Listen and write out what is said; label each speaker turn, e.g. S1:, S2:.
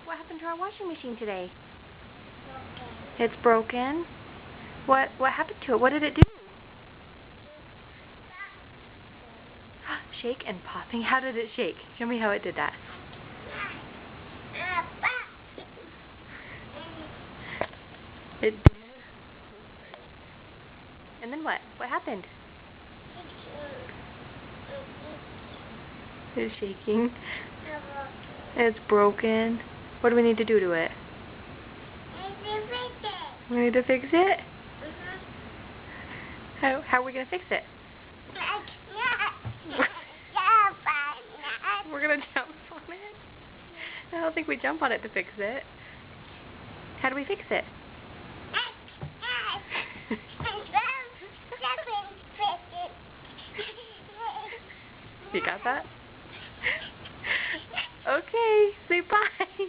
S1: What happened to our washing machine today?
S2: Okay.
S1: It's broken. What happened to it? What did it do? Shake and popping. How did it shake? Show me how it did that. It did. And then what? What happened? It's shaking. It's broken. What do we need to do to it? We need to fix it? How are we going to fix it? We're going to jump on it? I don't think we jump on it to fix it. How do we fix it? You got that? Okay, say bye.